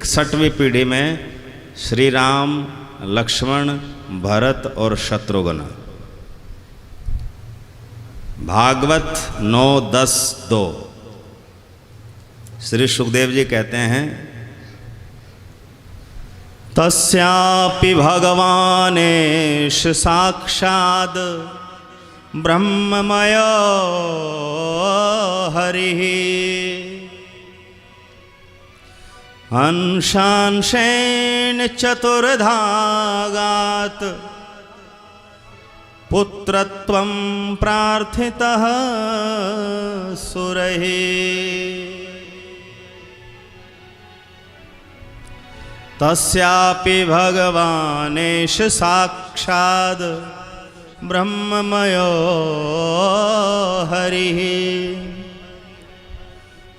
61वीं पीढ़ी में श्री राम, लक्ष्मण, भरत और शत्रुघ्न। भागवत 9:10-2। श्री सुखदेव जी कहते हैं, तस्यापि भगवानेश साक्षाद ब्रह्ममयो हरिः अंशांशेन चतुर्धागात् पुत्रत्वं प्रार्थितः सुरैः। तस्यापि भगवानेश साक्षाद ब्रह्ममयो हरिः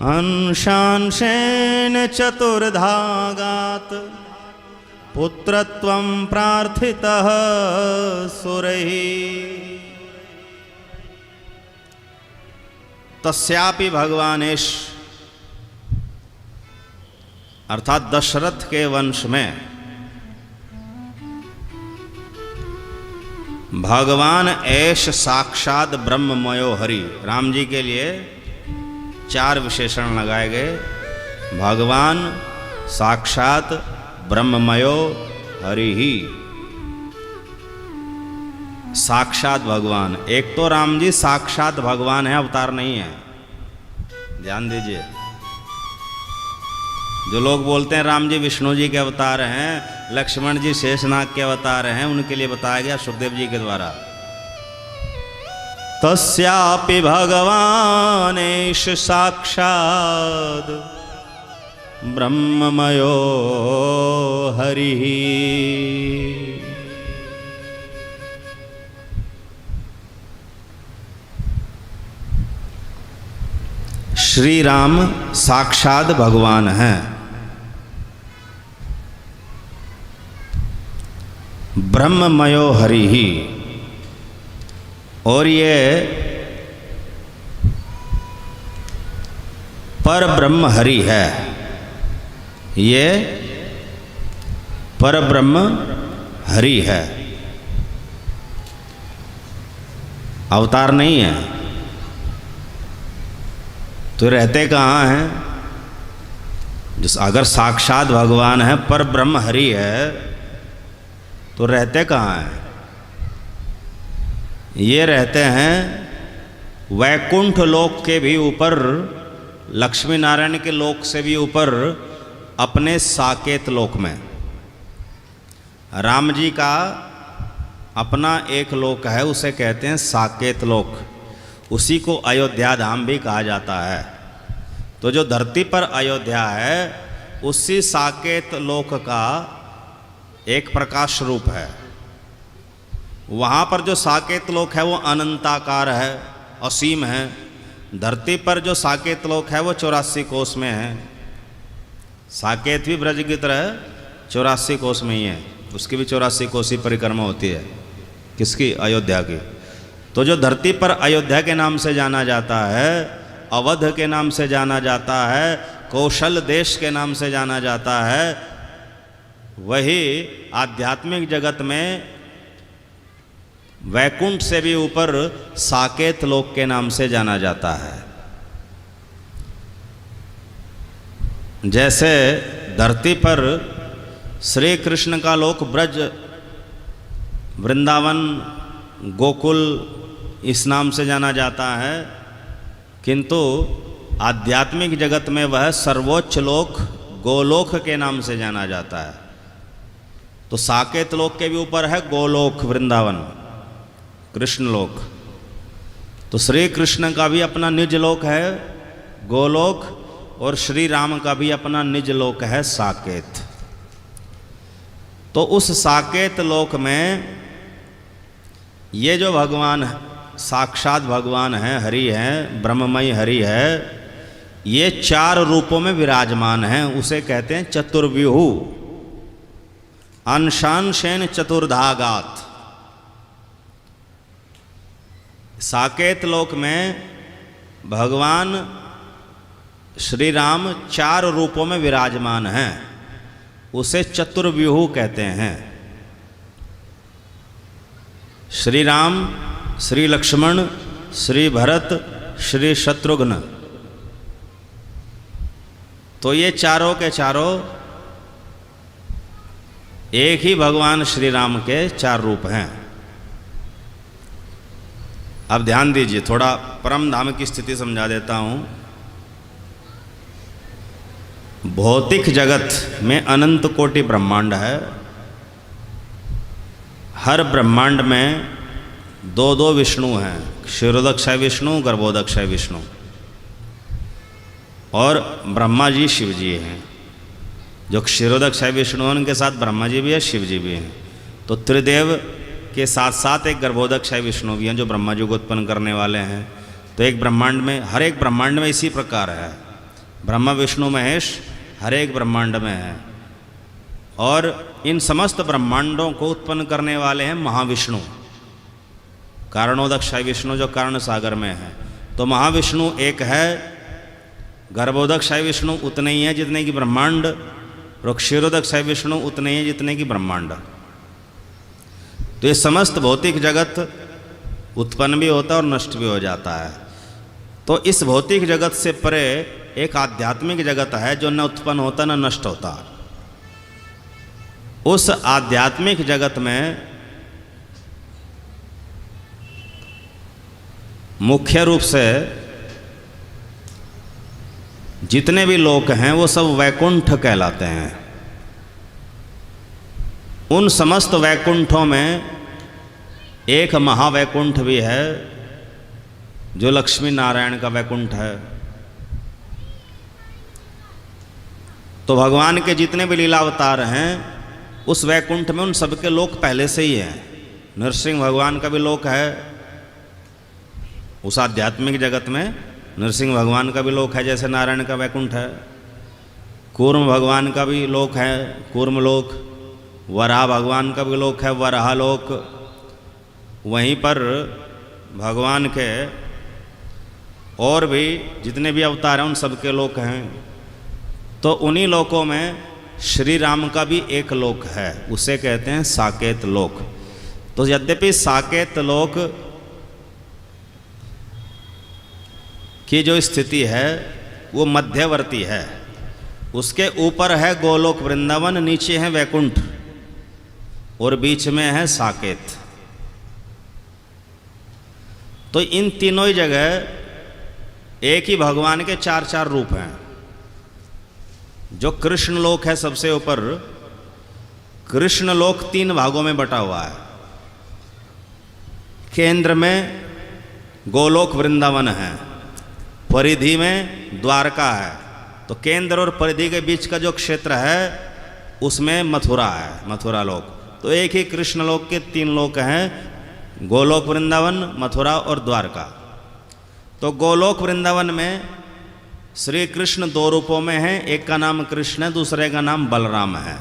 अंशांशेन चतुर्धागात् पुत्रत्वं प्रार्थितः सुरैः। तस्यापि भगवानेश अर्थात दशरथ के वंश में भगवान ऐश साक्षात ब्रह्ममयो हरि। राम जी के लिए 4 विशेषण लगाए गए। भगवान साक्षात ब्रह्ममयो हरि ही। साक्षात भगवान, एक तो राम जी साक्षात भगवान है, अवतार नहीं है। ध्यान दीजिए, जो लोग बोलते हैं राम जी विष्णु जी के अवतार हैं, लक्ष्मण जी शेषनाग के अवतार हैं, उनके लिए बताया गया सुखदेव जी के द्वारा, तस्यापि भगवानेश साक्षात् ब्रह्ममयो हरिः। श्री राम साक्षात भगवान हैं। ब्रह्ममयो हरि ही, और ये पर ब्रह्म हरि है। ये पर ब्रह्म हरि है, अवतार नहीं है। तो रहते कहाँ हैं? जिस अगर साक्षात भगवान है, पर ब्रह्म हरि है, तो रहते कहाँ हैं? ये रहते हैं वैकुंठ लोक के भी ऊपर, लक्ष्मी नारायण के लोक से भी ऊपर, अपने साकेत लोक में। राम जी का अपना एक लोक है, उसे कहते हैं साकेत लोक। उसी को अयोध्या धाम भी कहा जाता है। तो जो धरती पर अयोध्या है, उसी साकेत लोक का एक प्रकाश रूप है। वहाँ पर जो साकेत लोक है वो अनंताकार है, असीम है। धरती पर जो साकेत लोक है वो 84 कोस में है। साकेत भी ब्रज की तरह 84 कोस में ही है, उसकी भी 84 कोसी परिक्रमा होती है। किसकी? अयोध्या की। तो जो धरती पर अयोध्या के नाम से जाना जाता है, अवध के नाम से जाना जाता है, कौशल देश के नाम से जाना जाता है, वही आध्यात्मिक जगत में वैकुंठ से भी ऊपर साकेत लोक के नाम से जाना जाता है। जैसे धरती पर श्री कृष्ण का लोक ब्रज, वृंदावन, गोकुल इस नाम से जाना जाता है, किंतु आध्यात्मिक जगत में वह सर्वोच्च लोक गोलोक के नाम से जाना जाता है। तो साकेत लोक के भी ऊपर है गोलोक, वृंदावन, कृष्ण लोक। तो श्री कृष्ण का भी अपना निज लोक है गोलोक, और श्री राम का भी अपना निज लोक है साकेत। तो उस साकेत लोक में ये जो भगवान साक्षात भगवान हैं, हरि हैं, ब्रह्ममय हरि है, ये 4 रूपों में विराजमान हैं। उसे कहते हैं चतुर्व्यूह, अंशांशेन चतुर्धागात। साकेत लोक में भगवान श्री राम 4 रूपों में विराजमान हैं। उसे चतुर्व्यूह कहते हैं। श्री राम, श्री लक्ष्मण, श्री भरत, श्री शत्रुघ्न, तो ये चारों के चारों एक ही भगवान श्री राम के चार रूप हैं। अब ध्यान दीजिए, थोड़ा परम धाम की स्थिति समझा देता हूं। भौतिक जगत में अनंत कोटि ब्रह्मांड है। हर ब्रह्मांड में दो दो विष्णु हैं, क्षीरोदक्षय विष्णु, गर्भोदक्षय विष्णु, और ब्रह्मा जी शिव जी हैं। जो क्षीरोदक्षय विष्णु हैं उनके साथ ब्रह्मा जी भी है, शिव जी भी हैं। तो त्रिदेव के साथ साथ एक गर्भोदक्षय विष्णु भी हैं जो ब्रह्मा जी को उत्पन्न करने वाले हैं। तो एक ब्रह्मांड में, हर एक ब्रह्मांड में इसी प्रकार है। ब्रह्मा विष्णु महेश हर एक ब्रह्मांड में है। और इन समस्त ब्रह्मांडों को उत्पन्न करने वाले हैं महाविष्णु, कारणोदक्षय विष्णु जो कारण सागर में है। तो महाविष्णु एक है, गर्भोदक्षय विष्णु उतने ही हैं जितने की ब्रह्मांड, और क्षीरोदक्षय विष्णु उतने ही जितने की ब्रह्मांड। तो ये समस्त भौतिक जगत उत्पन्न भी होता है और नष्ट भी हो जाता है। तो इस भौतिक जगत से परे एक आध्यात्मिक जगत है जो न उत्पन्न होता न नष्ट होता। उस आध्यात्मिक जगत में मुख्य रूप से जितने भी लोक हैं वो सब वैकुंठ कहलाते हैं। उन समस्त वैकुंठों में एक महावैकुंठ भी है जो लक्ष्मी नारायण का वैकुंठ है। तो भगवान के जितने भी लीला अवतार हैं उस वैकुंठ में उन सबके लोक पहले से ही हैं। नरसिंह भगवान का भी लोक है उस आध्यात्मिक जगत में, नरसिंह भगवान का भी लोक है जैसे नारायण का वैकुंठ है। कूर्म भगवान का भी लोक है, कूर्म लोक। वराह भगवान का भी लोक है, वराह लोक। वहीं पर भगवान के और भी जितने भी अवतार हैं उन सबके लोक हैं। तो उन्हीं लोकों में श्री राम का भी एक लोक है, उसे कहते हैं साकेत लोक। तो यद्यपि साकेत लोक की जो स्थिति है वो मध्यवर्ती है। उसके ऊपर है गोलोक वृंदावन, नीचे है वैकुंठ, और बीच में है साकेत। तो इन तीनों ही जगह एक ही भगवान के चार चार रूप हैं। जो कृष्ण लोक है सबसे ऊपर, कृष्ण लोक तीन भागों में बटा हुआ है। केंद्र में गोलोक वृंदावन है, परिधि में द्वारका है। तो केंद्र और परिधि के बीच का जो क्षेत्र है उसमें मथुरा है, मथुरा लोक। तो एक ही कृष्ण लोक के तीन लोक हैं, गोलोक वृंदावन, मथुरा और द्वारका। तो गोलोक वृंदावन में श्री कृष्ण दो रूपों में हैं, एक का नाम कृष्ण है, दूसरे का नाम बलराम है।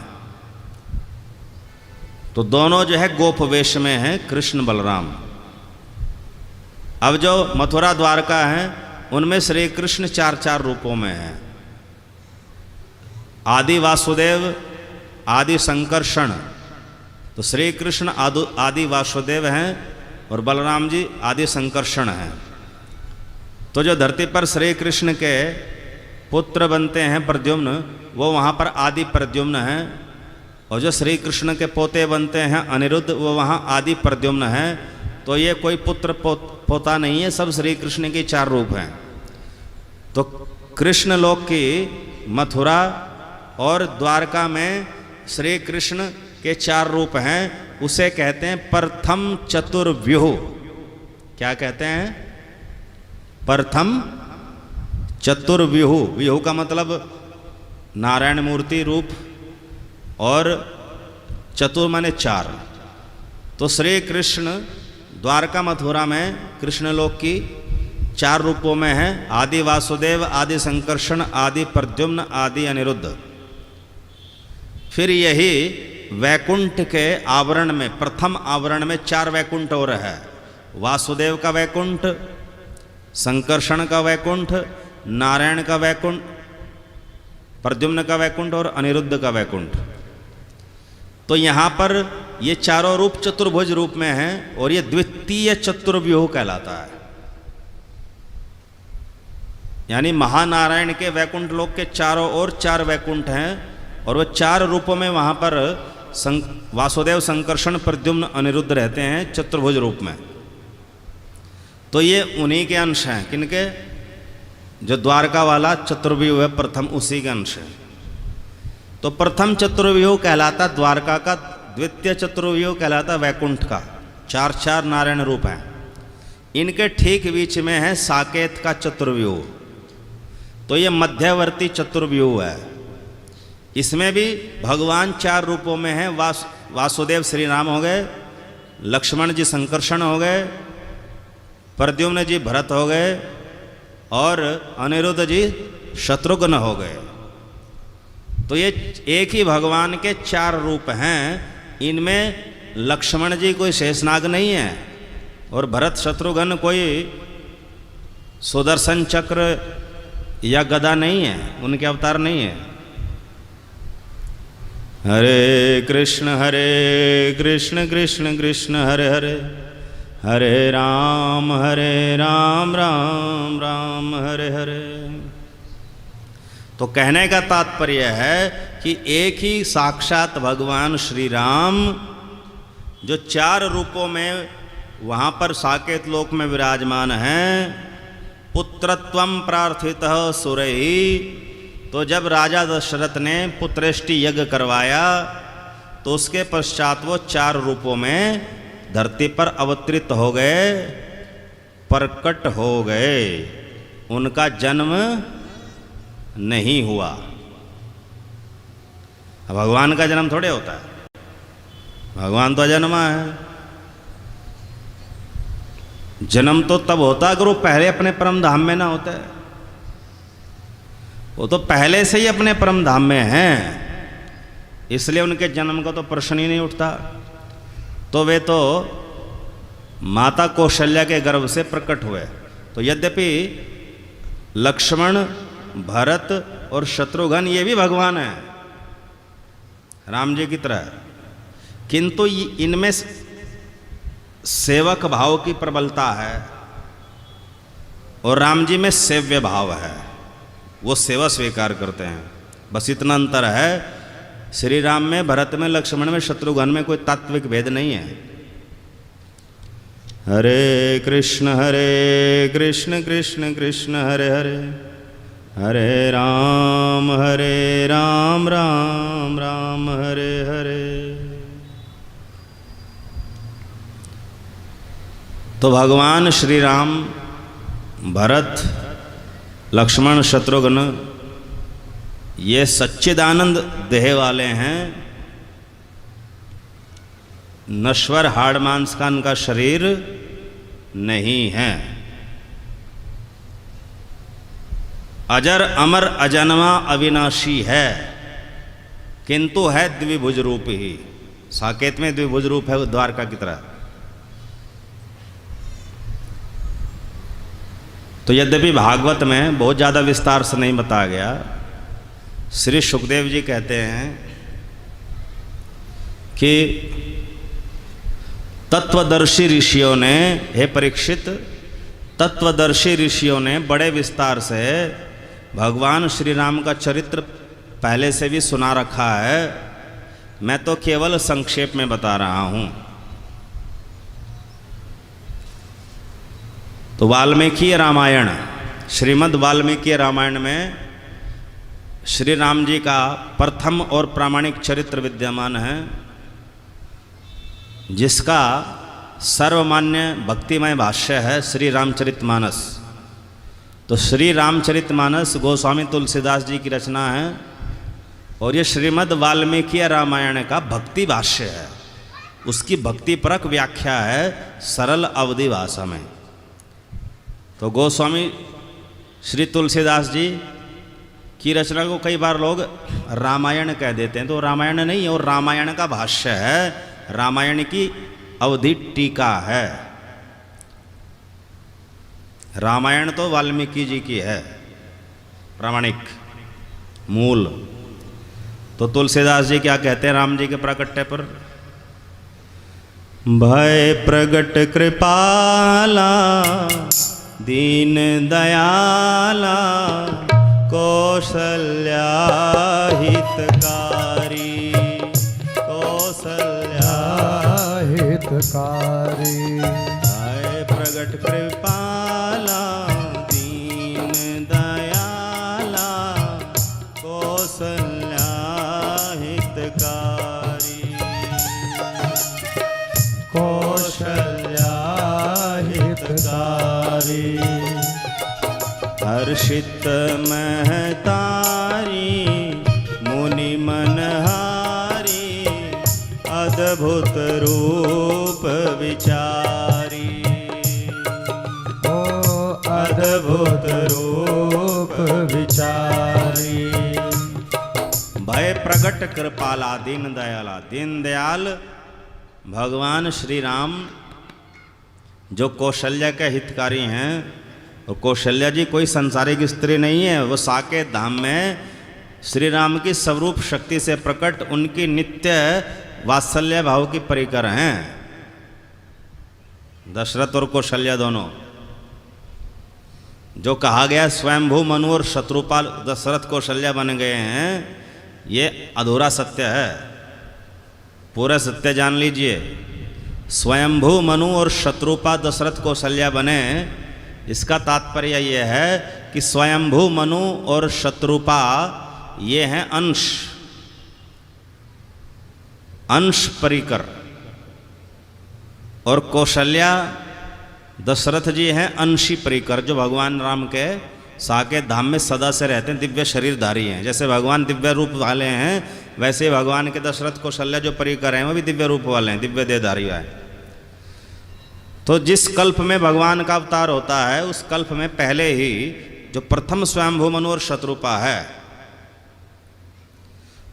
तो दोनों जो है गोप वेश में हैं, कृष्ण बलराम। अब जो मथुरा द्वारका है उनमें श्री कृष्ण चार चार रूपों में हैं। आदि वासुदेव, आदि संकर्षण। तो श्री कृष्ण आदि वासुदेव हैं और बलराम जी आदि संकर्षण हैं। तो जो धरती पर श्री कृष्ण के पुत्र बनते हैं प्रद्युम्न, वो वहाँ पर आदि प्रद्युम्न हैं। और जो श्री कृष्ण के पोते बनते हैं अनिरुद्ध, वो वहाँ आदि प्रद्युम्न हैं। तो ये कोई पुत्र पोता नहीं है, सब श्री कृष्ण के चार रूप हैं। तो कृष्ण लोक की मथुरा और द्वारका में श्री कृष्ण के चार रूप हैं, उसे कहते हैं प्रथम चतुर्व्यूह। क्या कहते हैं? प्रथम चतुर्व्यूह। व्यूह का मतलब नारायण मूर्ति रूप, और चतुर माने चार। तो श्री कृष्ण द्वारका मथुरा में कृष्ण लोक की चार रूपों में है, आदि वासुदेव, आदि संकर्षण, आदि प्रद्युम्न, आदि अनिरुद्ध। फिर यही वैकुंठ के आवरण में, प्रथम आवरण में चार वैकुंठ और है। वासुदेव का वैकुंठ, संकर्षण का वैकुंठ, नारायण का वैकुंठ, प्रद्युम्न का वैकुंठ और अनिरुद्ध का वैकुंठ। तो यहाँ पर ये चारों रूप चतुर्भुज रूप में हैं और ये द्वितीय चतुर्व्यूह कहलाता है। यानी महानारायण के वैकुंठ लोक के चारों ओर 4 वैकुंठ हैं और वो 4 रूपों में वहाँ पर वासुदेव, संकर्षण, प्रद्युम्न, अनिरुद्ध रहते हैं चतुर्भुज रूप में। तो ये उन्हीं के अंश हैं। किनके? जो द्वारका वाला चतुर्व्यूह है प्रथम, उसी के अंश है। तो प्रथम चतुर्व्यूह कहलाता द्वारका का, द्वितीय चतुर्व्यूह कहलाता वैकुंठ का। 4 नारायण रूप हैं। इनके ठीक बीच में है साकेत का चतुर्व्यूह। तो ये मध्यवर्ती चतुर्व्यूह है। इसमें भी भगवान 4 रूपों में हैं। वासुदेव श्री राम हो गए, लक्ष्मण जी संकर्षण हो गए, प्रद्युम्न जी भरत हो गए और अनिरुद्ध जी शत्रुघ्न हो गए। तो ये एक ही भगवान के 4 रूप हैं। इनमें लक्ष्मण जी कोई शेषनाग नहीं है और भरत शत्रुघ्न कोई सुदर्शन चक्र या गदा नहीं है, उनके अवतार नहीं है। हरे कृष्ण कृष्ण कृष्ण हरे हरे, हरे राम राम राम हरे हरे। तो कहने का तात्पर्य है कि एक ही साक्षात भगवान श्री राम जो 4 रूपों में वहाँ पर साकेत लोक में विराजमान हैं। पुत्रत्वम प्रार्थितः सुरैः, तो जब राजा दशरथ ने पुत्रेष्टि यज्ञ करवाया तो उसके पश्चात वो 4 रूपों में धरती पर अवतरित हो गए, प्रकट हो गए। उनका जन्म नहीं हुआ। भगवान का जन्म थोड़े होता है, भगवान तो अजन्मा है। जन्म तो तब होता अगर वो पहले अपने परम धाम में ना होता है। वो तो पहले से ही अपने परम धाम में हैं, इसलिए उनके जन्म का तो प्रश्न ही नहीं उठता। तो वे तो माता कौशल्या के गर्भ से प्रकट हुए। तो यद्यपि लक्ष्मण, भरत और शत्रुघ्न ये भी भगवान हैं राम जी की तरह, किंतु इनमें सेवक भाव की प्रबलता है और राम जी में सेव्य भाव है, वो सेवा स्वीकार करते हैं। बस इतना अंतर है। श्री राम में, भरत में, लक्ष्मण में, शत्रुघ्न में कोई तात्विक भेद नहीं है। हरे कृष्ण कृष्ण कृष्ण हरे हरे, हरे राम राम हरे हरे। तो भगवान श्री राम, भरत, लक्ष्मण, शत्रुघ्न ये सच्चिदानंद देह वाले हैं। नश्वर हाड़ मांस का इनका शरीर नहीं है। अजर अमर अजन्मा अविनाशी है, किंतु है द्विभुज रूप ही। साकेत में द्विभुज रूप है द्वारका की तरह। तो यद्यपि भागवत में बहुत ज़्यादा विस्तार से नहीं बताया गया, श्री सुखदेव जी कहते हैं कि तत्वदर्शी ऋषियों ने, हे परीक्षित, तत्वदर्शी ऋषियों ने बड़े विस्तार से भगवान श्री राम का चरित्र पहले से भी सुना रखा है। मैं तो केवल संक्षेप में बता रहा हूँ। तो वाल्मीकि रामायण, श्रीमद् वाल्मीकि रामायण में श्री राम जी का प्रथम और प्रामाणिक चरित्र विद्यमान है, जिसका सर्वमान्य भक्तिमय भाष्य है श्री रामचरितमानस। तो श्री रामचरितमानस गोस्वामी तुलसीदास जी की रचना है और ये श्रीमद् वाल्मीकि रामायण का भक्ति भाष्य है। उसकी भक्तिपरक व्याख्या है सरल अवधि भाषा में। तो गोस्वामी श्री तुलसीदास जी की रचना को कई बार लोग रामायण कह देते हैं, तो रामायण नहीं है, और रामायण का भाष्य है, रामायण की अवधि टीका है। रामायण तो वाल्मीकि जी की है, प्रामाणिक मूल। तो तुलसीदास जी क्या कहते हैं राम जी के प्राकट्य पर? भय प्रगट कृपाला दीन दयाला कौशल्या हितकारी, कौशल्या हितकारी। भय प्रगट कृपाला दीन दयाला कौशल्या हितकारी, कौशल्या हितकारी। हर्षित महतारी मुनि मनहारी अद्भुत रूप विचारी, ओ अद्भुत रूप विचारी। भय प्रगट कृपाला दीन दयाला। दीन दयाल भगवान श्री राम जो कौशल्या के हितकारी हैं, और कौशल्या जी कोई संसारिक स्त्री नहीं है, वो साकेत धाम में श्री राम की स्वरूप शक्ति से प्रकट उनकी नित्य वात्सल्य भाव की परिकर हैं। दशरथ और कौशल्या दोनों, जो कहा गया स्वयंभू मनु और शत्रुपाल दशरथ कौशल्या बन गए हैं, ये अधूरा सत्य है। पूरा सत्य जान लीजिए। स्वयंभू मनु और शत्रुपा दशरथ कौशल्या बने, इसका तात्पर्य यह है कि स्वयंभू मनु और शत्रुपा ये हैं अंश, अंश परिकर, और कौशल्या दशरथ जी हैं अंशी परिकर, जो भगवान राम के साकेत धाम में सदा से रहते हैं, दिव्य शरीरधारी हैं। जैसे भगवान दिव्य रूप वाले हैं, वैसे भगवान के दशरथ कौशल्या जो परिकर हैं वो भी दिव्य रूप वाले हैं, दिव्य देहधारी हैं। तो जिस कल्प में भगवान का अवतार होता है, उस कल्प में पहले ही जो प्रथम स्वयंभू मनु और शत्रुपा है,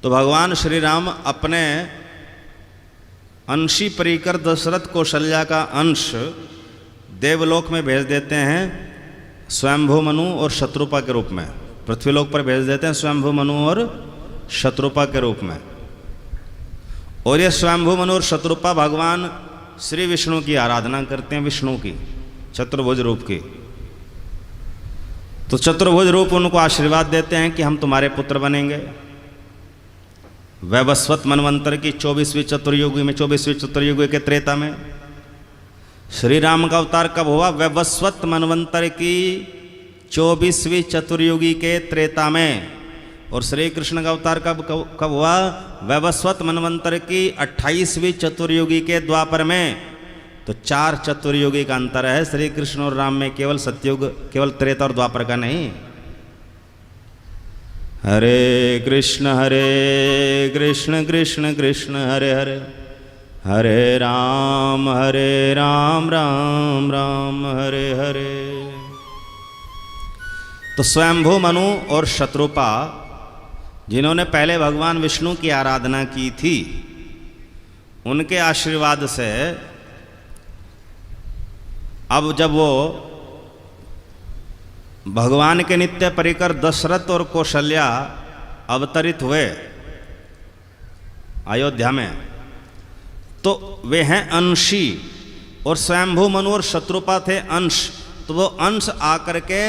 तो भगवान श्री राम अपने अंशी परिकर दशरथ कौशल्या का अंश देवलोक में भेज देते हैं स्वयंभू मनु और शत्रुपा के रूप में, पृथ्वीलोक पर भेज देते हैं स्वयंभू मनु और शत्रुपा के रूप में। और ये स्वयंभू मनु और शत्रुपा भगवान श्री विष्णु की आराधना करते हैं, विष्णु की चतुर्भुज रूप की। तो चतुर्भुज रूप उनको आशीर्वाद देते हैं कि हम तुम्हारे पुत्र बनेंगे। वैवस्वत मनवंतर की 24वीं चतुर्युगी में, 24वीं चतुर्युगी के त्रेता में श्री राम का अवतार कब हुआ? वैवस्वत मनवंतर की 24वीं चतुर्युगी के त्रेता में। और श्री कृष्ण का अवतार कब हुआ? वैवस्वत मनवंतर की 28वीं चतुर्युगी के द्वापर में। तो 4 चतुर्युगी का अंतर है श्री कृष्ण और राम में, केवल सतयुग, केवल त्रेता और द्वापर का नहीं। हरे कृष्ण कृष्ण कृष्ण हरे हरे, हरे राम राम राम हरे हरे। तो स्वयंभू मनु और शत्रुपा जिन्होंने पहले भगवान विष्णु की आराधना की थी, उनके आशीर्वाद से अब जब वो भगवान के नित्य परिकर दशरथ और कौशल्या अवतरित हुए अयोध्या में, तो वे हैं अंशी, और स्वयंभू मनु और शत्रुपा थे अंश। तो वो अंश आकर के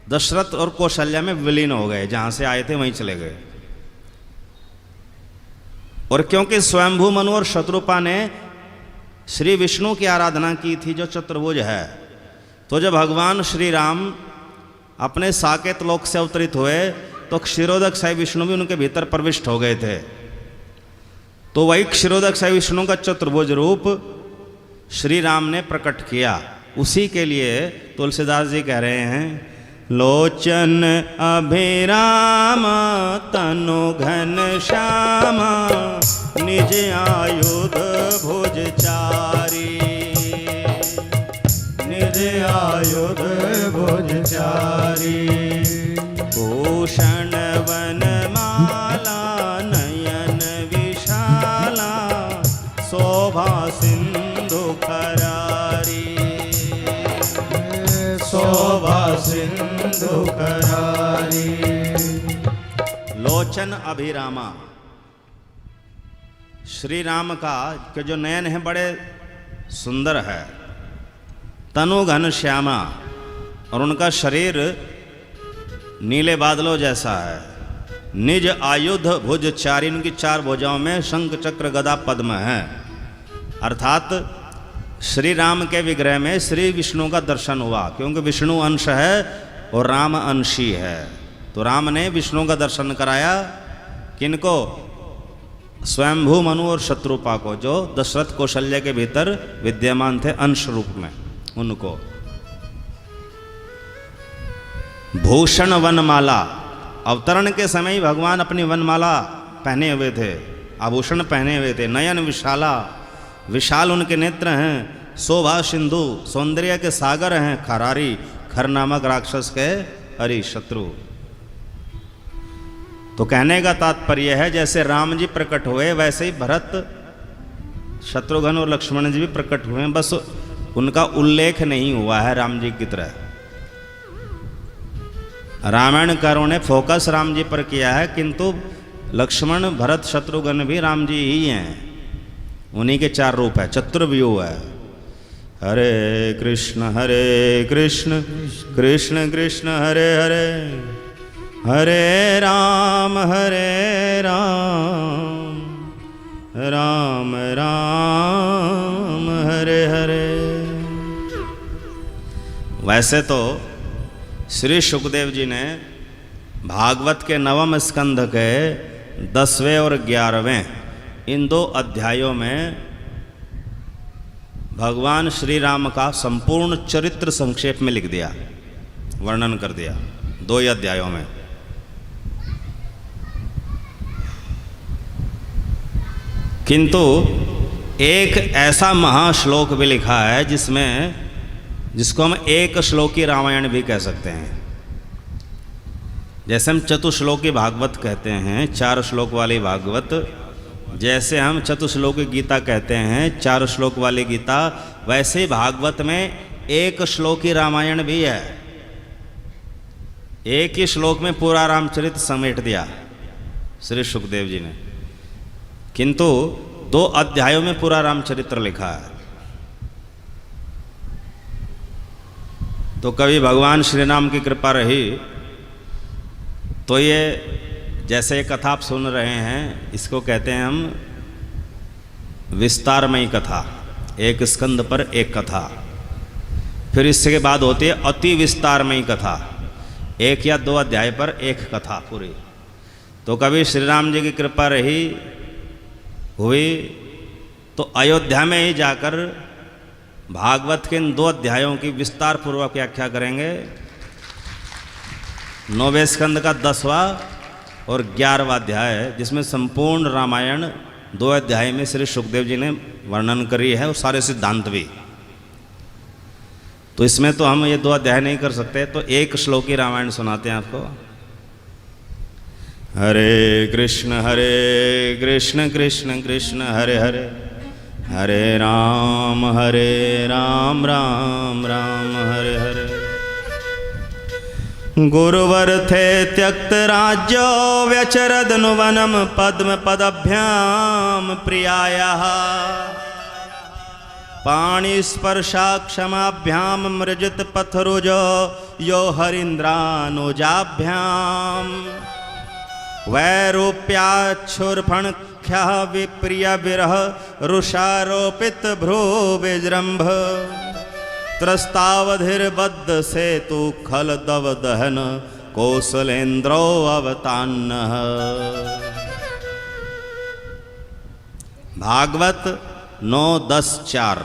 दशरथ और कौशल्या में विलीन हो गए, जहां से आए थे वहीं चले गए। और क्योंकि स्वयंभू मनु और शत्रुपा ने श्री विष्णु की आराधना की थी जो चतुर्भुज है, तो जब भगवान श्री राम अपने साकेत लोक से अवतरित हुए तो क्षीरोदक साई विष्णु भी उनके भीतर प्रविष्ट हो गए थे। तो वही क्षीरोदक साई विष्णु का चतुर्भुज रूप श्री राम ने प्रकट किया। उसी के लिए तुलसीदास जी कह रहे हैं, लोचन अभिराम तनु घन श्याम निज आयुध भुज चारी, निज आयुध भुज चारी। भूषण वन माला नयन विशाला शोभा सिंधु करारी, शोभा सिंधु करारी। लोचन अभिरामा, श्री राम का के जो नयन है बड़े सुंदर है, तनु घन श्यामा, और उनका शरीर नीले बादलों जैसा है। निज आयुध भुज चारी, उनकी 4 भुजाओं में शंख चक्र गदा पद्म है। अर्थात श्री राम के विग्रह में श्री विष्णु का दर्शन हुआ, क्योंकि विष्णु अंश है और राम अंशी है। तो राम ने विष्णु का दर्शन कराया, किनको? स्वयंभू मनु और शत्रुपा को, जो दशरथ कौशल्य के भीतर विद्यमान थे अंश रूप में, उनको। भूषण वनमाला, अवतरण के समय ही भगवान अपनी वनमाला पहने हुए थे, आभूषण पहने हुए थे। नयन विशाला, विशाल उनके नेत्र हैं। शोभा सिंधु, सौंदर्य के सागर हैं। खरारी, खर नामक राक्षस के हरि शत्रु। तो कहने का तात्पर्य है, जैसे राम जी प्रकट हुए वैसे ही भरत, शत्रुघ्न और लक्ष्मण जी भी प्रकट हुए हैं, बस उनका उल्लेख नहीं हुआ है राम जी की तरह। रामायणकारों ने फोकस राम जी पर किया है, किंतु लक्ष्मण भरत शत्रुघ्न भी राम जी ही हैं। उन्हीं के 4 रूप है, चतुर्व्यूह है। हरे कृष्ण कृष्ण कृष्ण हरे हरे, हरे राम राम राम हरे हरे। वैसे तो श्री सुखदेव जी ने भागवत के 9वें स्कंध के 10वें और 11वें इन 2 अध्यायों में भगवान श्री राम का संपूर्ण चरित्र संक्षेप में लिख दिया, वर्णन कर दिया 2 ही अध्यायों में। किंतु एक ऐसा महाश्लोक भी लिखा है जिसको हम एक श्लोकी रामायण भी कह सकते हैं। जैसे हम चतुश्लोकी भागवत कहते हैं, 4 श्लोक वाली भागवत, जैसे हम चतुश्लोकी गीता कहते हैं, 4 श्लोक वाली गीता, वैसे ही भागवत में एक श्लोकी रामायण भी है। एक ही श्लोक में पूरा रामचरित समेट दिया श्री सुखदेव जी ने, किंतु 2 अध्यायों में पूरा रामचरित्र लिखा है। तो कभी भगवान श्री राम की कृपा रही तो ये जैसे कथा आप सुन रहे हैं, इसको कहते हैं हम विस्तारमयी कथा। एक स्कंद पर एक कथा, फिर इसके बाद होती है अति विस्तारमयी कथा, 1 या 2 अध्याय पर एक कथा पूरी। तो कभी श्री राम जी की कृपा रही हुई तो अयोध्या में ही जाकर भागवत के इन 2 अध्यायों की विस्तार पूर्वक व्याख्या करेंगे। 9वें स्कंद का 10वां और 11वां अध्याय, जिसमें संपूर्ण रामायण 2 अध्याय में श्री सुखदेव जी ने वर्णन करी है, और सारे सिद्धांत भी। तो इसमें तो हम ये 2 अध्याय नहीं कर सकते, तो एक श्लोकी रामायण सुनाते हैं आपको। हरे कृष्ण कृष्ण कृष्ण हरे हरे, हरे राम राम राम हरे हरे। गुरुवर थे त्यक्त राज्यो व्यचरदनुवनम पद्म पदभ्याम प्रियायाः, पाणिस्पर्शा क्षमाभ्याम मृजित पथरुजो यो हरीन्द्रानुजाभ्याम, वैरूप्याच्छुरफणख्यः विप्रिय विरह रुषारोपित भ्रू विजृंभ, त्रस्तावधिर्बद्ध सेतु खल दव दहन कौशलेन्द्रो अवतान्नः। भागवत 9-10-4।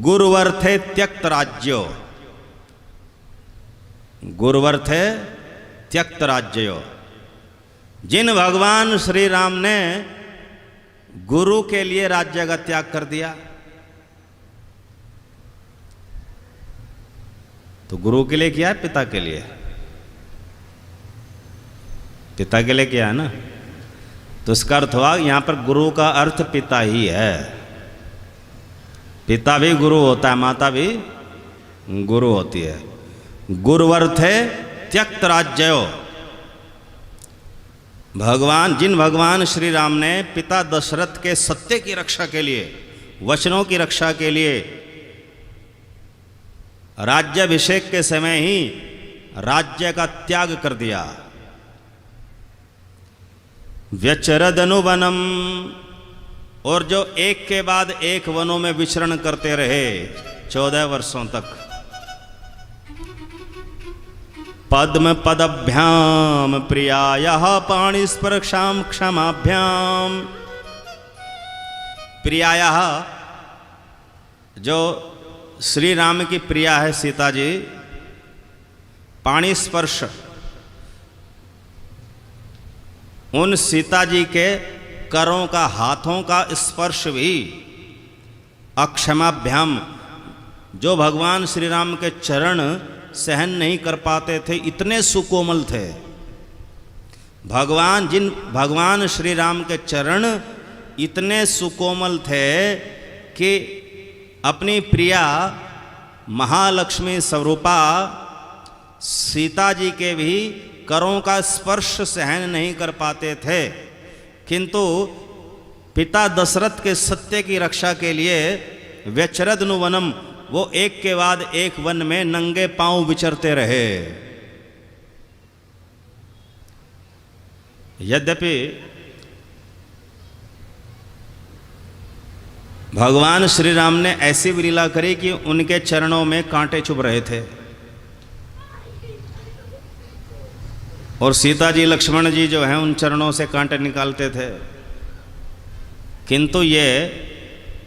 गुरुवर्थे त्यक्त राज्यो, गुरुवर्थे त्यक्त राज्यो। जिन भगवान श्री राम ने गुरु के लिए राज्य का त्याग कर दिया, तो गुरु के लिए किया है, पिता के लिए? पिता के लिए किया है ना। तो इसका अर्थ हुआ यहां पर गुरु का अर्थ पिता ही है। पिता भी गुरु होता है, माता भी गुरु होती है। गुरुवर्थे त्यक्त राज्यो, जिन भगवान श्री राम ने पिता दशरथ के सत्य की रक्षा के लिए, वचनों की रक्षा के लिए राज्याभिषेक के समय ही राज्य का त्याग कर दिया। व्यचरदनुवनम, और जो एक के बाद एक वनों में विचरण करते रहे 14 वर्षों तक। पद्म पदभ्याम प्रियायाः पाणिस्पर्शाम क्षमाभ्याम। प्रियायाः, जो श्री राम की प्रिया है सीता जी, पाणी स्पर्श, उन सीता जी के करों का, हाथों का स्पर्श भी, अक्षमाभ्याम, जो भगवान श्री राम के चरण सहन नहीं कर पाते थे, इतने सुकोमल थे। भगवान श्री राम के चरण इतने सुकोमल थे कि अपनी प्रिया महालक्ष्मी स्वरूपा सीता जी के भी करों का स्पर्श सहन नहीं कर पाते थे, किंतु पिता दशरथ के सत्य की रक्षा के लिए व्यचरदनुवनम, वो एक के बाद एक वन में नंगे पांव विचरते रहे। यद्यपि भगवान श्री राम ने ऐसी भी लीला करी कि उनके चरणों में कांटे चुभ रहे थे, और सीता जी लक्ष्मण जी जो हैं उन चरणों से कांटे निकालते थे, किंतु ये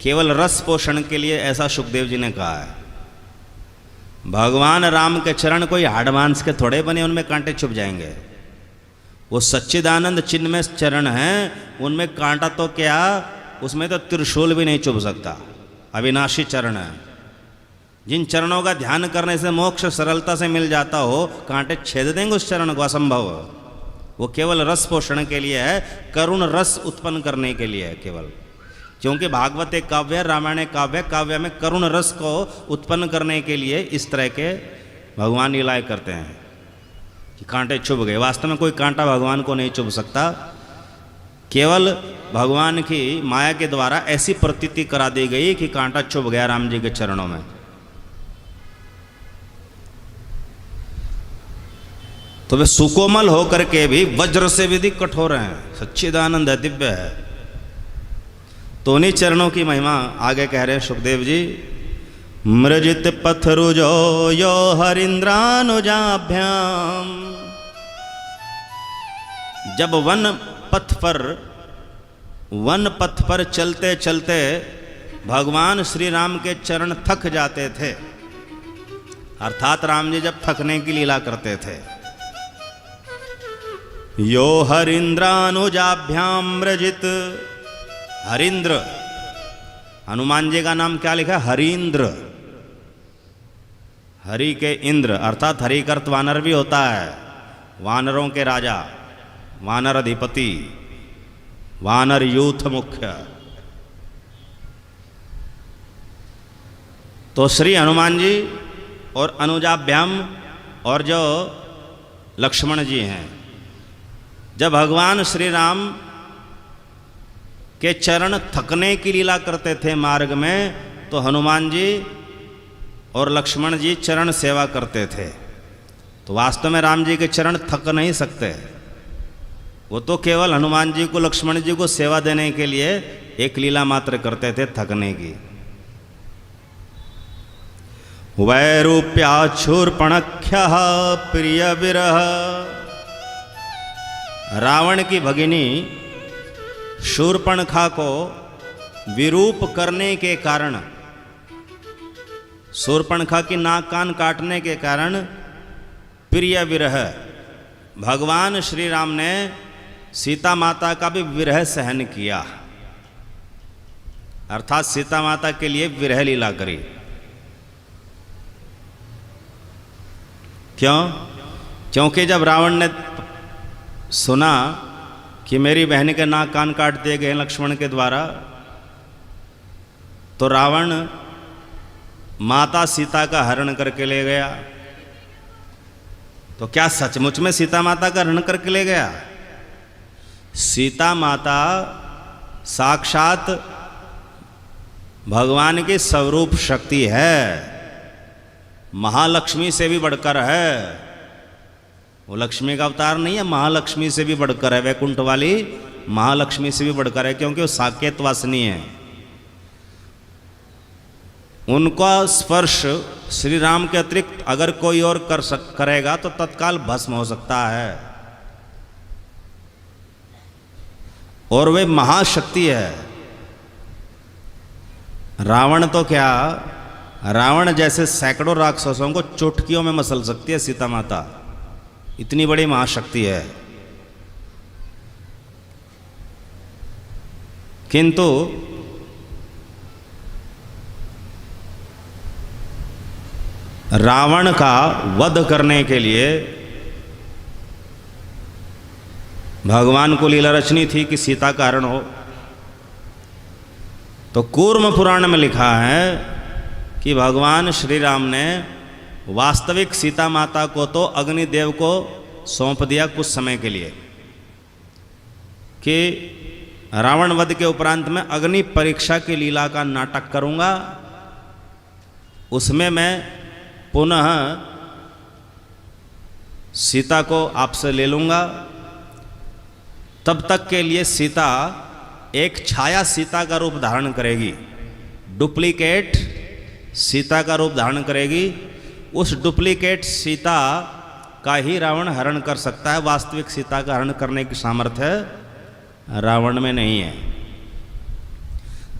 केवल रस पोषण के लिए ऐसा सुखदेव जी ने कहा है। भगवान राम के चरण कोई हाड़ मांस के थोड़े बने उनमें कांटे चुभ जाएंगे। वो सच्चिदानंद चिन्ह में चरण हैं, उनमें कांटा तो क्या, उसमें तो त्रिशूल भी नहीं चुभ सकता। अविनाशी चरण है। जिन चरणों का ध्यान करने से मोक्ष सरलता से मिल जाता हो, कांटे छेद देंगे उस चरण को, असंभव। वो केवल रस पोषण के लिए है, करुण रस उत्पन्न करने के लिए है केवल। क्योंकि भागवत एक काव्य है, रामायण एक काव्य, काव्य में करुण रस को उत्पन्न करने के लिए इस तरह के भगवान लीलाएं करते हैं कि कांटे चुभ गए। वास्तव में कोई कांटा भगवान को नहीं चुभ सकता, केवल भगवान की माया के द्वारा ऐसी प्रतीति करा दी गई कि कांटा चुभ गया राम जी के चरणों में। तो वे सुकोमल होकर के भी वज्र से भी कठोर हैं, सच्चिदानंद है, दिव्य है। तो उन्हीं चरणों की महिमा आगे कह रहे हैं सुखदेव जी। मृजित पथरुजो यो हरिंद्रानुजाभ्याम। जब वन पथ पर चलते चलते भगवान श्री राम के चरण थक जाते थे, अर्थात राम जी जब थकने की लीला करते थे, यो हरिंद्रानुजाभ्याम मृजित। हरिंद्र, हनुमान जी का नाम क्या लिखा है? हरींद्र। हरि के इंद्र, अर्थात हरि का अर्थ वानर भी होता है, वानरों के राजा, वानर अधिपति, वानर यूथ मुख्य। तो श्री हनुमान जी और अनुजाभ्याम और जो लक्ष्मण जी हैं, जब भगवान श्री राम के चरण थकने की लीला करते थे मार्ग में, तो हनुमान जी और लक्ष्मण जी चरण सेवा करते थे। तो वास्तव में राम जी के चरण थक नहीं सकते, वो तो केवल हनुमान जी को, लक्ष्मण जी को सेवा देने के लिए एक लीला मात्र करते थे, थकने की। वैरूप्याच्छूर्पणख्यः प्रिय विरह। रावण की भगिनी शूर्पणखा को विरूप करने के कारण, शूर्पणखा की नाक कान काटने के कारण प्रिय विरह, भगवान श्री राम ने सीता माता का भी विरह सहन किया, अर्थात सीता माता के लिए विरह लीला करी। क्यों? क्योंकि जब रावण ने सुना कि मेरी बहन के नाक कान काट दिए गए लक्ष्मण के द्वारा, तो रावण माता सीता का हरण करके ले गया। तो क्या सचमुच में सीता माता का हरण करके ले गया? सीता माता साक्षात भगवान की स्वरूप शक्ति है, महालक्ष्मी से भी बढ़कर है। वो लक्ष्मी का अवतार नहीं है, महालक्ष्मी से भी बढ़कर है, वैकुंठ वाली महालक्ष्मी से भी बढ़कर है, क्योंकि वो साकेत वासिनी है। उनका स्पर्श श्री राम के अतिरिक्त अगर कोई और करेगा तो तत्काल भस्म हो सकता है। और वे महाशक्ति है। रावण तो क्या, रावण जैसे सैकड़ों राक्षसों को चुटकियों में मसल सकती है सीता माता, इतनी बड़ी महाशक्ति है। किंतु रावण का वध करने के लिए भगवान को लीला रचनी थी कि सीता का हरण हो। तो कूर्म पुराण में लिखा है कि भगवान श्री राम ने वास्तविक सीता माता को तो अग्निदेव को सौंप दिया कुछ समय के लिए, कि रावण वध के उपरांत में अग्नि परीक्षा की लीला का नाटक करूंगा, उसमें मैं पुनः सीता को आपसे ले लूंगा। तब तक के लिए सीता एक छाया सीता का रूप धारण करेगी, डुप्लीकेट सीता का रूप धारण करेगी। उस डुप्लीकेट सीता का ही रावण हरण कर सकता है, वास्तविक सीता का हरण करने की सामर्थ्य रावण में नहीं है।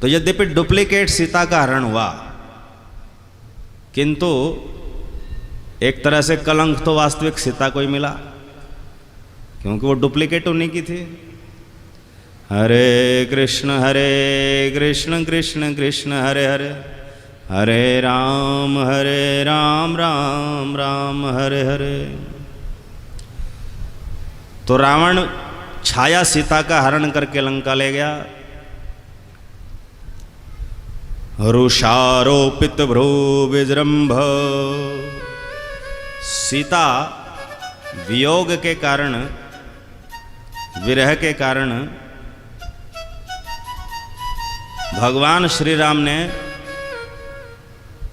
तो यद्यपि डुप्लीकेट सीता का हरण हुआ, किंतु एक तरह से कलंक तो वास्तविक सीता को ही मिला, क्योंकि वो डुप्लीकेट उन्हीं की थी। हरे कृष्ण कृष्ण कृष्ण हरे हरे, हरे राम राम राम हरे हरे। तो रावण छाया सीता का हरण करके लंका ले गया। रुषारोपित भ्रू विजृंभ, सीता वियोग के कारण, विरह के कारण भगवान श्री राम ने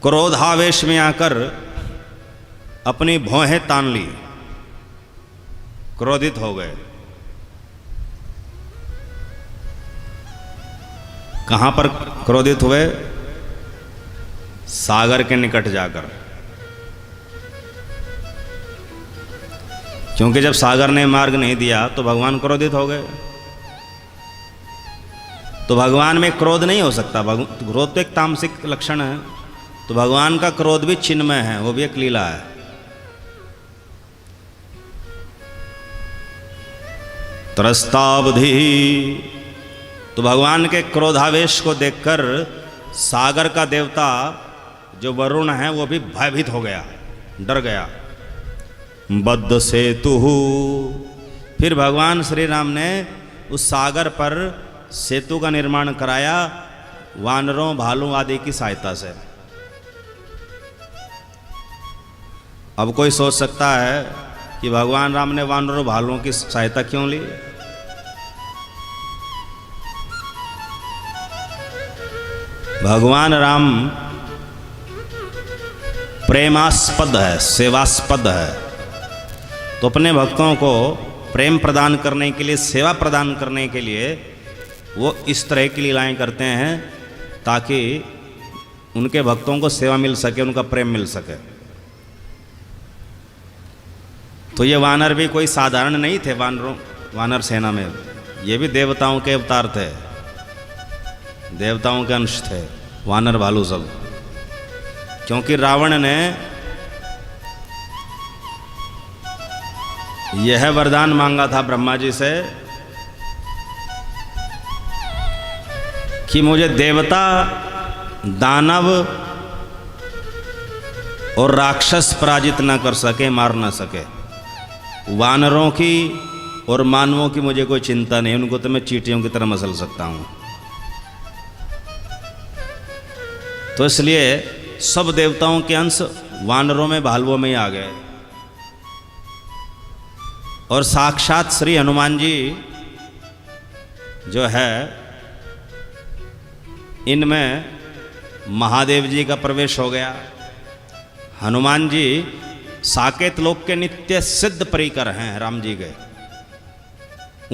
क्रोधावेश में आकर अपनी भौहें तान ली, क्रोधित हो गए। कहां पर क्रोधित हुए? सागर के निकट जाकर, क्योंकि जब सागर ने मार्ग नहीं दिया तो भगवान क्रोधित हो गए। तो भगवान में क्रोध नहीं हो सकता, क्रोध तो एक तामसिक लक्षण है। तो भगवान का क्रोध भी चिन्मय है, वो भी एक लीला है। त्रस्तावधि, तो भगवान के क्रोधावेश को देखकर सागर का देवता जो वरुण है वो भी भयभीत हो गया, डर गया। बद्ध सेतु, फिर भगवान श्री राम ने उस सागर पर सेतु का निर्माण कराया, वानरों भालू आदि की सहायता से। अब कोई सोच सकता है कि भगवान राम ने वानरों भालुओं की सहायता क्यों ली? भगवान राम प्रेमास्पद है, सेवास्पद है। तो अपने भक्तों को प्रेम प्रदान करने के लिए, सेवा प्रदान करने के लिए वो इस तरह की लीलाएं करते हैं ताकि उनके भक्तों को सेवा मिल सके, उनका प्रेम मिल सके। तो ये वानर भी कोई साधारण नहीं थे। वानर सेना में ये भी देवताओं के अवतार थे, देवताओं के अंश थे वानर भालू सब। क्योंकि रावण ने यह वरदान मांगा था ब्रह्मा जी से कि मुझे देवता, दानव और राक्षस पराजित ना कर सके, मार ना सके। वानरों की और मानवों की मुझे कोई चिंता नहीं, उनको तो मैं चींटियों की तरह मसल सकता हूं। तो इसलिए सब देवताओं के अंश वानरों में, भालुओं में ही आ गए। और साक्षात श्री हनुमान जी जो है इनमें महादेव जी का प्रवेश हो गया। हनुमान जी साकेत लोक के नित्य सिद्ध परिकर हैं राम जी के।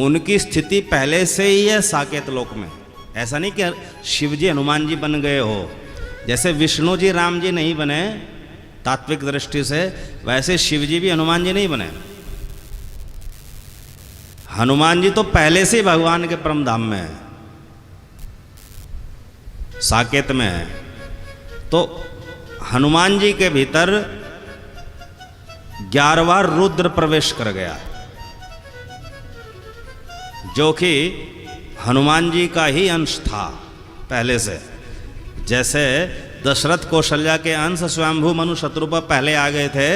उनकी स्थिति पहले से ही है साकेत लोक में। ऐसा नहीं कि शिव जी हनुमान जी बन गए हो। जैसे विष्णु जी राम जी नहीं बने तात्विक दृष्टि से, वैसे शिव जी भी हनुमान जी नहीं बने। हनुमान जी तो पहले से ही भगवान के परम धाम में है, साकेत में है। तो हनुमान जी के भीतर 11वां रुद्र प्रवेश कर गया, जो कि हनुमान जी का ही अंश था पहले से। जैसे दशरथ कौशल्या के अंश स्वयंभू मनु शत्रुपा पहले आ गए थे,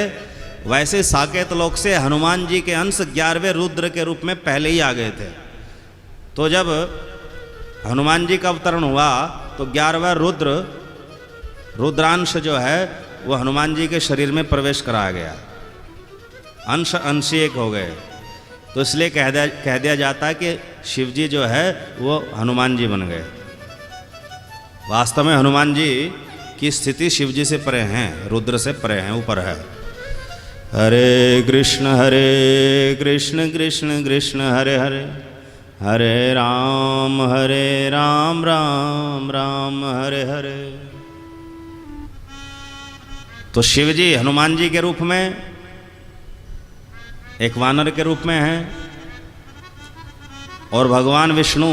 वैसे साकेत लोक से हनुमान जी के अंश 11वें रुद्र के रूप में पहले ही आ गए थे। तो जब हनुमान जी का अवतरण हुआ तो 11वां रुद्रांश जो है वो हनुमान जी के शरीर में प्रवेश कराया गया, अंश अंशी एक हो गए। तो इसलिए कह दिया जाता है कि शिव जी जो है वो हनुमान जी बन गए। वास्तव में हनुमान जी की स्थिति शिव जी से परे हैं, रुद्र से परे हैं, ऊपर है। हरे कृष्ण कृष्ण कृष्ण हरे हरे, हरे राम राम राम हरे हरे। तो शिव जी हनुमान जी के रूप में एक वानर के रूप में हैं, और भगवान विष्णु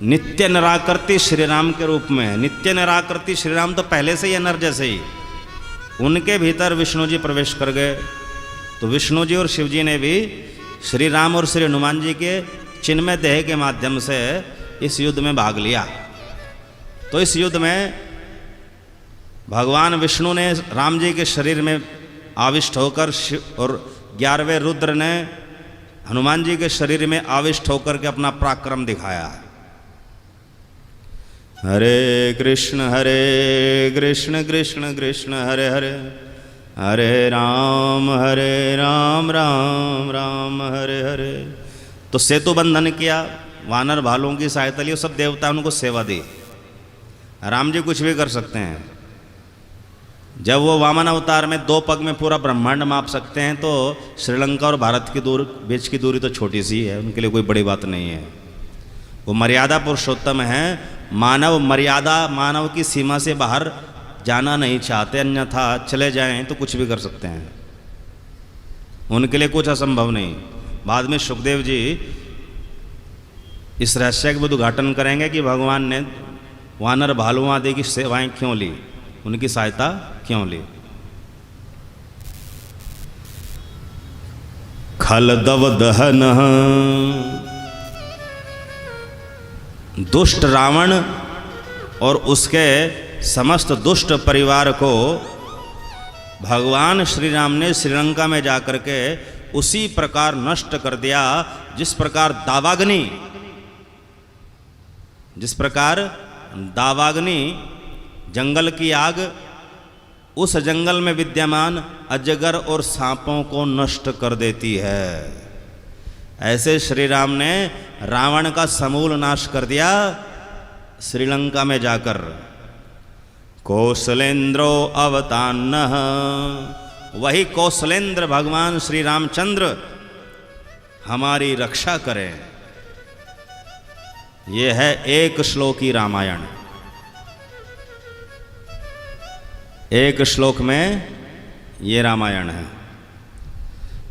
नित्य निराकृति श्री राम के रूप में है। नित्य निराकृति श्री राम तो पहले से ही नर जैसे ही, उनके भीतर विष्णु जी प्रवेश कर गए। तो विष्णु जी और शिव जी ने भी श्री राम और श्री हनुमान जी के चिन्मय देह के माध्यम से इस युद्ध में भाग लिया। तो इस युद्ध में भगवान विष्णु ने राम जी के शरीर में आविष्ट होकर और 11वें रुद्र ने हनुमान जी के शरीर में आविष्ट होकर के अपना पराक्रम दिखाया। हरे कृष्ण कृष्ण कृष्ण हरे हरे, हरे राम राम हरे हरे। तो सेतु बंधन किया, वानर भालुओं की सहायता ली, सब देवता उनको सेवा दी। राम जी कुछ भी कर सकते हैं। जब वो वामन अवतार में 2 पग में पूरा ब्रह्मांड माप सकते हैं, तो श्रीलंका और भारत की बीच की दूरी तो छोटी सी है, उनके लिए कोई बड़ी बात नहीं है। वो मर्यादा पुरुषोत्तम है। मानव मर्यादा, मानव की सीमा से बाहर जाना नहीं चाहते, अन्यथा चले जाएं तो कुछ भी कर सकते हैं। उनके लिए कुछ असंभव नहीं। बाद में सुखदेव जी इस रहस्य का उद्घाटन करेंगे कि भगवान ने वानर भालुओं आदि की सेवाएं क्यों ली, उनकी सहायता क्यों ली। खल दव दहन, दुष्ट रावण और उसके समस्त दुष्ट परिवार को भगवान श्री राम ने श्रीलंका में जाकर के उसी प्रकार नष्ट कर दिया जिस प्रकार दावाग्नि जंगल की आग उस जंगल में विद्यमान अजगर और सांपों को नष्ट कर देती है। ऐसे श्री राम ने रावण का समूल नाश कर दिया श्रीलंका में जाकर। कौशलेंद्रो अवतान्नः, वही कौशलेंद्र भगवान श्री रामचंद्र हमारी रक्षा करें। यह है एक श्लोकी रामायण। एक श्लोक में ये रामायण है।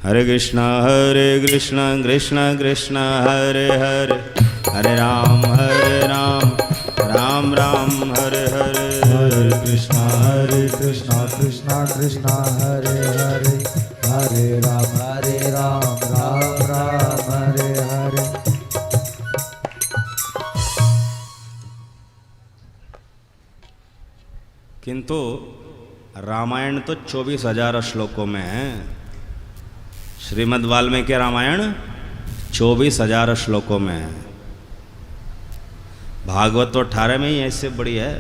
हरे कृष्ण कृष्ण कृष्ण हरे हरे, हरे राम राम राम हरे हरे। हरे कृष्ण कृष्ण कृष्ण हरे हरे, हरे राम राम राम हरे हरे। किंतु रामायण तो 24,000 श्लोकों में है। श्रीमद् वाल्मीकि रामायण 24,000 श्लोकों में है। भागवत तो 18 में ही ऐसे बड़ी है।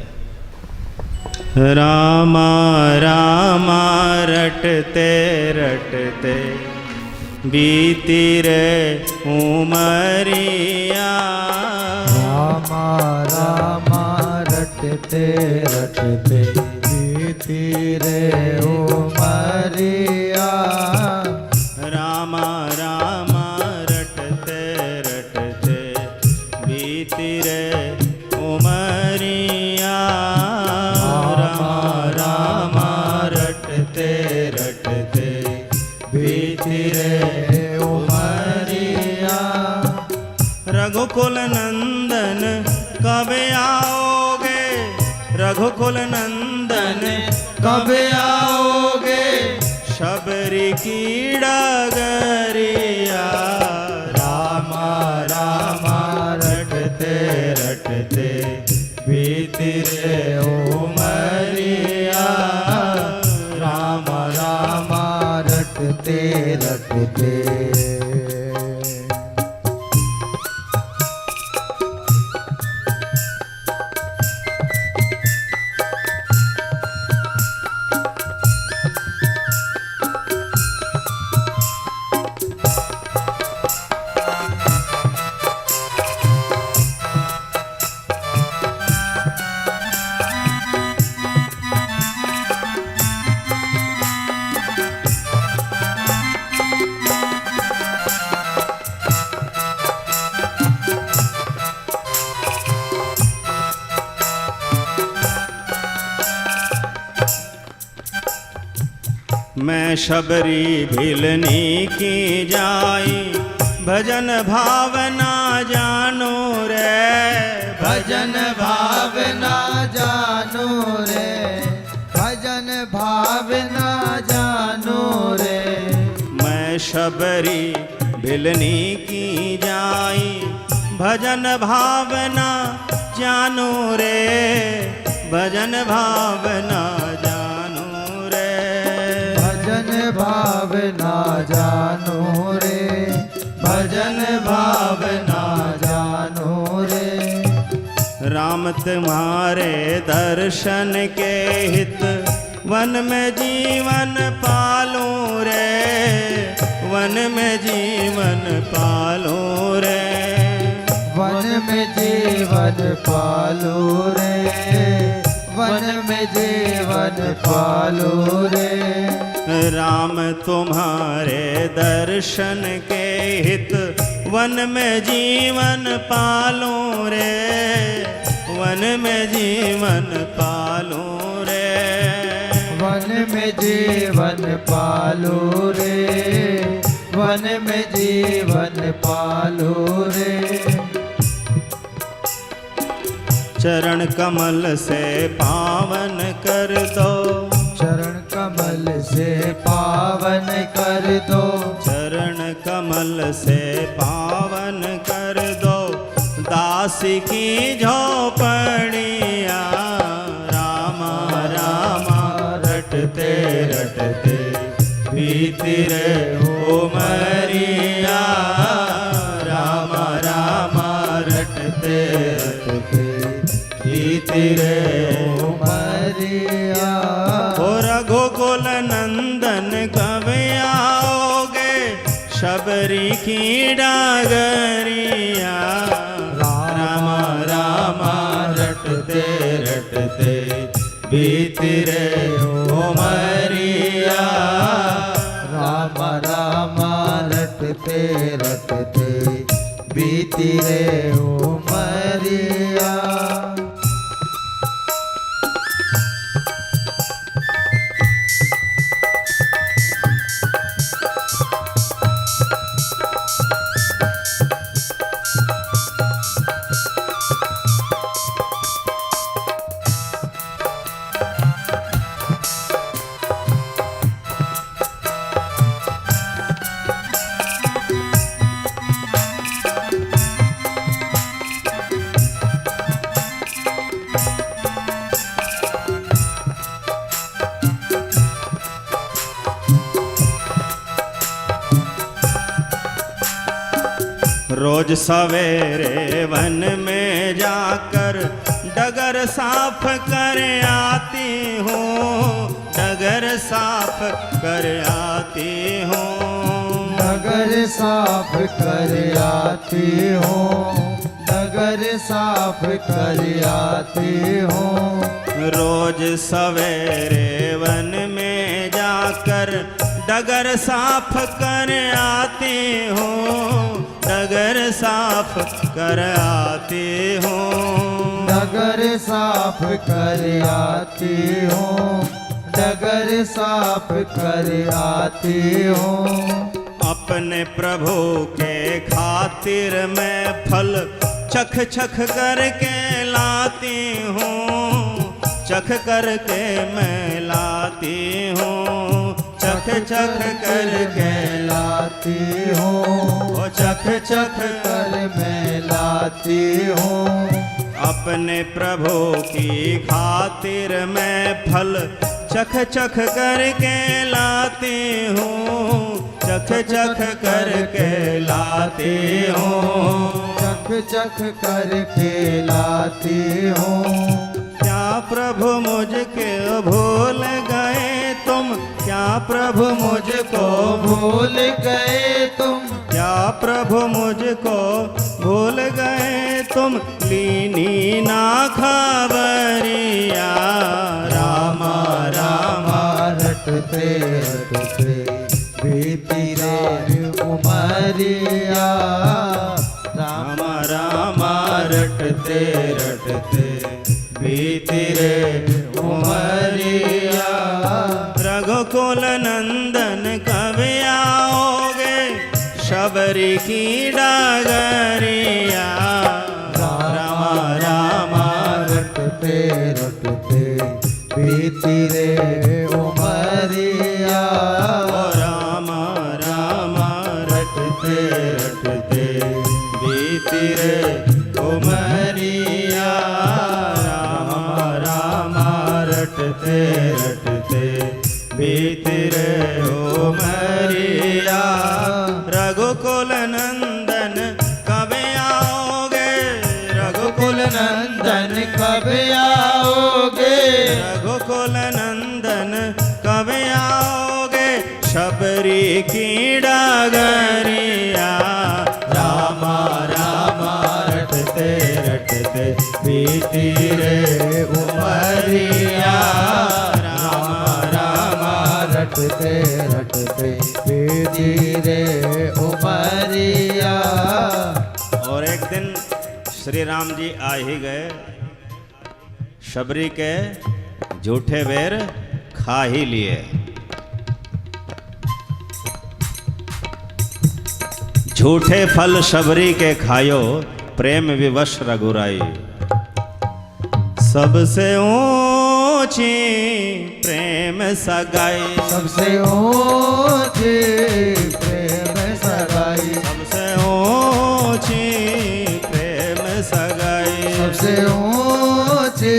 रामा रामा रटते रटते बीती रे उमरिया। रामा रामा रटते रटते बीती रे उमरिया। रामा रामा रटते रटते बीती रे उमरिया। रामा रामा रटते रटते बीती रे उमरिया। रघुकुल नंदन कब आओगे, रघुकुल नंदन कब आओगे, शबरी की डगरिया। रामा रामा रटते रटते बीती रे उमरिया। रामा रामा रटते रटते। मैं शबरी भिलनी की जाई, भजन भावना जानो रे। भजन भावना जानो रे, भजन भावना जानो रे। मैं शबरी भिलनी की जाई, भजन भावना जानो रे। भजन भावना जानो रे। भजन भावना जानो रे, भजन भावना जानो रे। राम तुम्हारे दर्शन के हित, वन में जीवन पालो रे। वन में जीवन पालो रे। वन में जीवन पालो रे, वन में जीवन पालो रे। राम तुम्हारे दर्शन के हित, वन में जीवन पालो रे। वन में जीवन पालो रे। वन में जीवन पालो रे, वन में जीवन पालो रे। चरण कमल से पावन कर दो, चरण कमल से पावन कर दो, चरण कमल से पावन कर दो। दासी की झोपड़िया। रामा रामा रटते रटते बीती रे उमरिया। रामा रामा रटते रटते बीती रे उमरिया। ओ रघुकुल नंदन कब आओगे, शबरी की डागरिया। रामा रामा रटते रटते बीती रे उमरिया। रामा रामा रटते रटते बीती रे उमरिया। रोज सवेरे वन में जाकर डगर साफ कर आती हूँ, डगर साफ कर आती हूँ। डगर साफ कर आती हूँ, डगर साफ कर आती हूँ। रोज सवेरे वन में जाकर डगर साफ कर आती हूँ, डगर साफ कर आती हूँ। डगर साफ कर आती हूँ, डगर साफ कर आती हूँ। अपने प्रभु के खातिर मैं फल चख चख करके लाती हूँ, चख करके मैं लाती हूँ, चख चख करके लाती हूँ, ओ चख चख कर मैं लाती हूँ। अपने प्रभु की खातिर मैं फल चख चख करके लाती हूँ, चख चख करके लाती हूँ, चख चख करके लाती हूँ। क्या प्रभु मुझको भूल गए तुम, क्या प्रभु मुझको भूल गए तुम, क्या प्रभु मुझको भूल गए तुम, लीनी ना खबरिया। रामा रामा रटते रटते बीती रे उमरिया। रामा रामा रटते रटते बीती रे उमरिया। रघुकुल नंदन कब आओगे, शबरी की डागरिया। रामा रामा रटते रटते बीती रे उमरिया। ओ रामा रामा रटते रटते बीती रे उमरिया। रामा रामा रटते रटते बीती रे उमरिया। रघुकुल नंदन कब आओगे, रघुकुल नंदन कब आओगे, रघुकुल नंदन कब आओगे, शबरी की डागरिया। रामा रामा रटते रटते बीती रे उमरिया। रामा रामा रटते रटते बीती रे उमरिया। और एक दिन श्री राम जी आ ही गए, शबरी के झूठे बेर खा ही लिए। झूठे फल शबरी के खायो, प्रेम विवश रघुराई। सबसे ऊंची प्रेम सगाई, सबसे ऊंची प्रेम सगाई, सबसे ऊंची प्रेम सगाई। सबसे ऊंची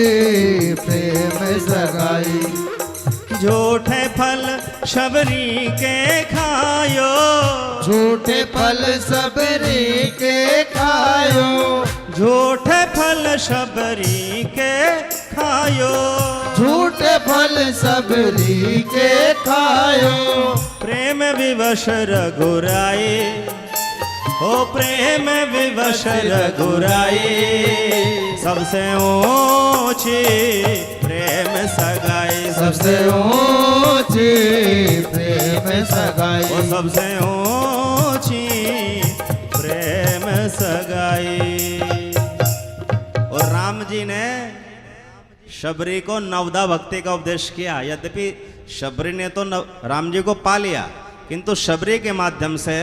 प्रेम सगाई। झूठे फल शबरी के खायो, झूठे फल सबरी के खायो, झूठे फल शबरी के खायो। झूठे फल सबरी के खायो। प्रेम विवश रघुराई, ओ प्रेम विवश रघुराई। सबसे ऊंची प्रेम सगाई, सबसे ऊंची प्रेम सगाई। वो सबसे ऊंची प्रेम सगाई। और राम जी ने शबरी को नवदा भक्ति का उपदेश किया। यद्यपि शबरी ने तो राम जी को पा लिया, किंतु शबरी के माध्यम से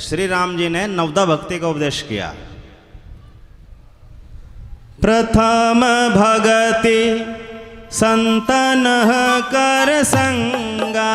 श्री राम जी ने नवदा भक्ति का उपदेश किया। प्रथम भगति संतन कर संगा,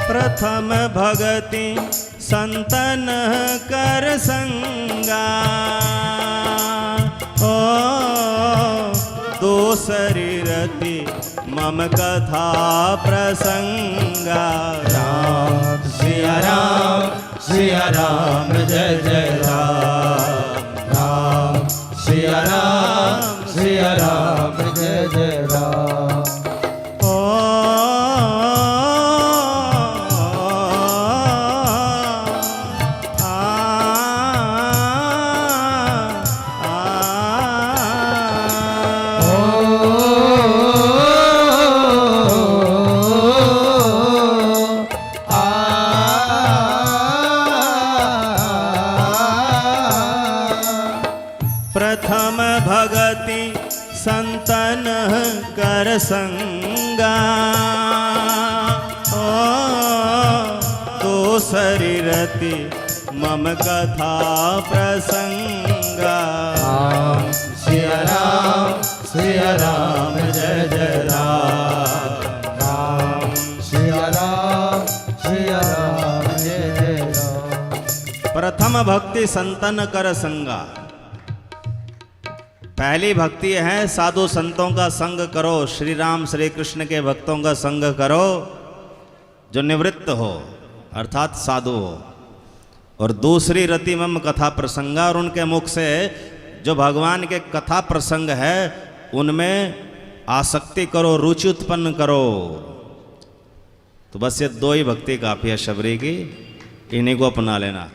प्रथम भगति संतन कर संगा। ओ दूसरी रति मम कथा प्रसंगा। राम सिया राम जय जय राम। राम सिया राम जय जय राम। प्रथम भगति संतन कर संगा। दूसरी रति मम कथा प्रसंगा। राम सिया राम जय जय राम। राम सिया राम जय जय राम। प्रथम भक्ति संतन कर संगा। पहली भक्ति है साधु संतों का संग करो, श्री राम श्री कृष्ण के भक्तों का संग करो जो निवृत्त हो अर्थात साधु हो। और दूसरी रति मम कथा प्रसंगा, और उनके मुख से जो भगवान के कथा प्रसंग है उनमें आसक्ति करो, रुचि उत्पन्न करो। तो बस ये दो ही भक्ति काफी है शबरी की, इन्हीं को अपना लेना।